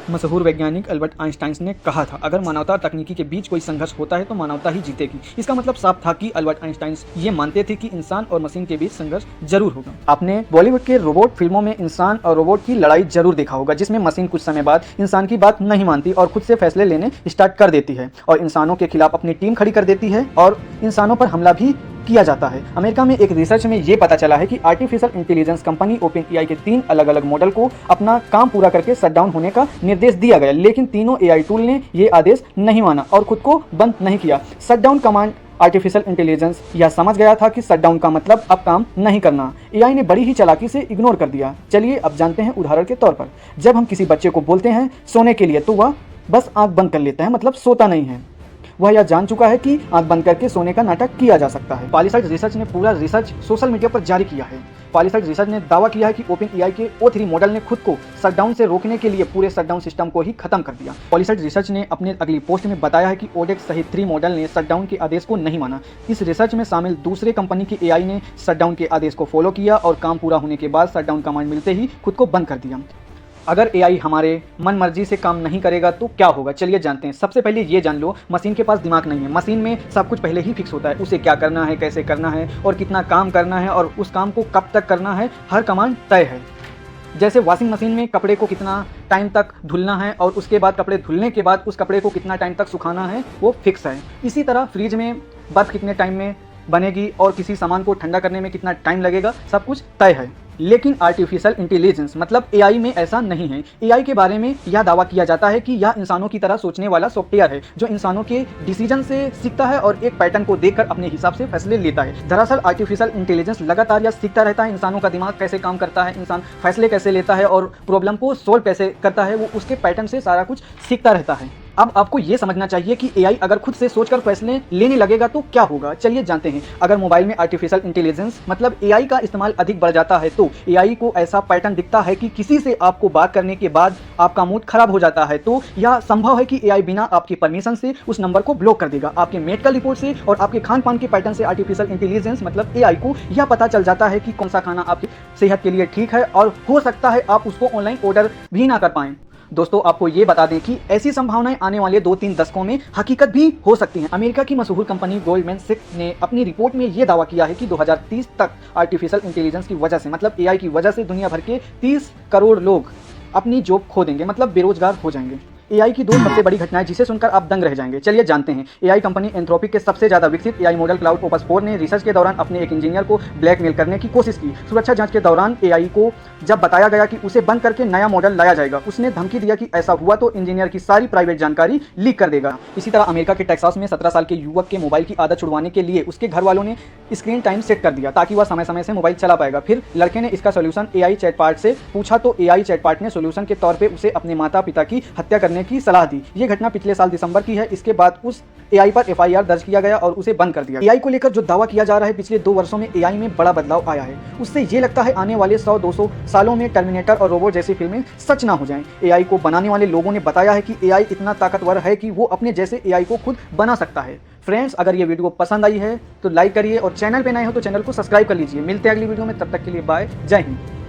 मशहूर वैज्ञानिक Albert Einstein ने कहा था, अगर मानवता और तकनीकी के बीच कोई संघर्ष होता है तो मानवता ही जीतेगी। इसका मतलब साफ था कि अल्बर्ट आइंस्टाइन ये मानते थे कि इंसान और मशीन के बीच संघर्ष जरूर होगा। आपने बॉलीवुड के रोबोट फिल्मों में इंसान और रोबोट की लड़ाई जरूर देखा होगा, जिसमें मशीन कुछ समय बाद इंसान की बात नहीं मानती और खुद से फैसले लेने स्टार्ट कर देती है और इंसानों के खिलाफ अपनी टीम खड़ी कर देती है और इंसानों पर हमला भी किया जाता है। अमेरिका में एक रिसर्च में ये पता चला है कि artificial intelligence company open AI के 3 अलग अलग मॉडल को अपना काम पूरा करके शटडाउन होने का निर्देश दिया गया, लेकिन तीनों एआई टूल ने ये आदेश नहीं माना और खुद को बंद नहीं किया। शटडाउन कमांड आर्टिफिशियल इंटेलिजेंस यह समझ गया था कि शटडाउन का मतलब अब काम नहीं करना। एआई ने बड़ी ही चालाकी से इग्नोर कर दिया। चलिए अब जानते हैं उदाहरण के तौर पर, जब हम किसी बच्चे को बोलते हैं सोने के लिए तो वह बस आंख बंद कर लेता है, मतलब सोता नहीं है। वह यह जान चुका है कि आंख बंद करके सोने का नाटक किया जा सकता है। पॉलीसाइट रिसर्च ने पूरा रिसर्च सोशल मीडिया पर जारी किया है। पॉलीसाइट रिसर्च ने दावा किया है कि ओपन एआई के O3 मॉडल ने खुद को शटडाउन से रोकने के लिए पूरे शटडाउन सिस्टम को ही खत्म कर दिया। पॉलीसाइट रिसर्च ने अपने अगली पोस्ट में बताया है कि ओडेक्स सहित 3 मॉडल ने शटडाउन के आदेश को नहीं माना। इस रिसर्च में शामिल दूसरे कंपनी की एआई ने शटडाउन के आदेश को फॉलो किया और काम पूरा होने के बाद शटडाउन कमांड मिलते ही खुद को बंद कर दिया। अगर एआई हमारे मन मर्जी से काम नहीं करेगा तो क्या होगा, चलिए जानते हैं। सबसे पहले ये जान लो, मशीन के पास दिमाग नहीं है। मशीन में सब कुछ पहले ही फिक्स होता है, उसे क्या करना है, कैसे करना है और कितना काम करना है और उस काम को कब तक करना है, हर कमांड तय है। जैसे वॉशिंग मशीन में कपड़े को कितना टाइम तक धुलना है और उसके बाद कपड़े धुलने के बाद उस कपड़े को कितना टाइम तक सुखाना है, वो फिक्स है। इसी तरह फ्रिज में बर्फ़ कितने टाइम में बनेगी और किसी सामान को ठंडा करने में कितना टाइम लगेगा, सब कुछ तय है। लेकिन आर्टिफिशियल इंटेलिजेंस मतलब एआई में ऐसा नहीं है। एआई के बारे में यह दावा किया जाता है कि यह इंसानों की तरह सोचने वाला सॉफ्टवेयर है, जो इंसानों के डिसीजन से सीखता है और एक पैटर्न को देखकर अपने हिसाब से फैसले लेता है। दरअसल आर्टिफिशियल इंटेलिजेंस लगातार यह सीखता रहता है, इंसानों का दिमाग कैसे काम करता है, इंसान फैसले कैसे लेता है और प्रॉब्लम को सोल्व कैसे करता है, वो उसके पैटर्न से सारा कुछ सीखता रहता है। अब आपको ये समझना चाहिए कि एआई अगर खुद से सोचकर फैसले लेने लगेगा तो क्या होगा, चलिए जानते हैं। अगर मोबाइल में आर्टिफिशियल इंटेलिजेंस मतलब एआई का इस्तेमाल अधिक बढ़ जाता है तो एआई को ऐसा पैटर्न दिखता है कि किसी से आपको बात करने के बाद आपका मूड खराब हो जाता है, तो यह संभव है कि एआई बिना आपकी परमिशन से उस नंबर को ब्लॉक कर देगा। आपके मेडिकल रिपोर्ट से और आपके खान पान के पैटर्न से आर्टिफिशियल इंटेलिजेंस मतलब एआई को यह पता चल जाता है कि कौन सा खाना आपकी सेहत के लिए ठीक है और हो सकता है आप उसको ऑनलाइन ऑर्डर भी ना कर पाएं। दोस्तों, आपको ये बता दें कि ऐसी संभावनाएं आने वाले 2-3 दशकों में हकीकत भी हो सकती हैं। अमेरिका की मशहूर कंपनी गोल्डमैन सैक्स ने अपनी रिपोर्ट में ये दावा किया है कि 2030 तक आर्टिफिशियल इंटेलिजेंस की वजह से मतलब एआई की वजह से दुनिया भर के 30 करोड़ लोग अपनी जॉब खो देंगे, मतलब बेरोजगार हो जाएंगे। एआई की 2 सबसे बड़ी घटनाएं जिसे सुनकर आप दंग रह जाएंगे, चलिए जानते हैं। एआई कंपनी एंथ्रोपिक के सबसे ज्यादा विकसित एआई मॉडल क्लाउड ओपस 4 ने रिसर्च के दौरान अपने एक इंजीनियर को ब्लैकमेल करने की कोशिश की। सुरक्षा जांच के दौरान एआई को जब बताया गया कि उसे बंद करके नया मॉडल लाया जाएगा, उसने धमकी दिया कि ऐसा हुआ तो इंजीनियर की सारी प्राइवेट जानकारी लीक कर देगा। इसी तरह अमेरिका के टेक्सास में 17 साल के युवक के मोबाइल की आदत छुड़वाने के लिए उसके घर वालों ने स्क्रीन टाइम सेट कर दिया ताकि वह समय समय से मोबाइल चला पाएगा। फिर लड़के ने इसका सोल्यूशन एआई चैटपार्ट से पूछा तो एआई चैटपार्ट ने सोल्यूशन के तौर पे उसे अपने माता पिता की हत्या करने की सलाह दी। ये घटना पिछले साल दिसंबर की है। इसके बाद उस एआई पर एफआईआर दर्ज किया गया और उसे बंद कर दिया। एआई को लेकर जो दावा किया जा रहा है, पिछले 2 वर्षों में एआई में बड़ा बदलाव आया है। उससे ये लगता है आने वाले 100-200 सालों में टर्मिनेटर और रोबोट जैसी फिल्में सच ना हो जाएं। एआई को बनाने वाले लोगों ने बताया है कि एआई इतना ताकतवर है कि वो अपने जैसे एआई को खुद बना सकता है। फ्रेंड्स, अगर ये वीडियो पसंद आई है तो लाइक करिए और चैनल पे नए हो तो चैनल को सब्सक्राइब कर लीजिए। मिलते हैं अगली वीडियो में, तब तक के लिए बाय, जय हिंद।